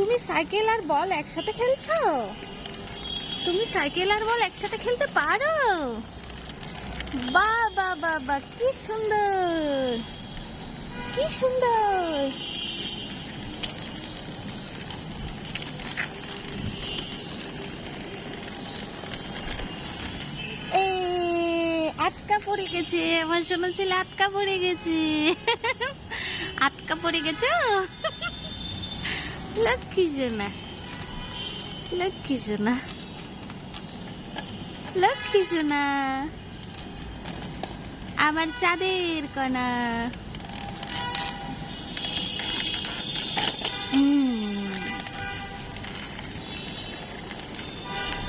তুমি সাইকেল আর বল একসাথে খেলছো? তুমি সাইকেল আর বল একসাথে খেলতে পারো? বাহ বাহ বাহ বাহ, কি সুন্দর, কি সুন্দর। আটকা পড়ে গেছে আমার সোনা ছেলে, আটকা পড়ে গেছে। আটকা পড়ে গেছো? লক্ষ্মী সোনা, লক্ষ্মী সোনা, লক্ষ্মী সোনা, আমার চাঁদের কণা।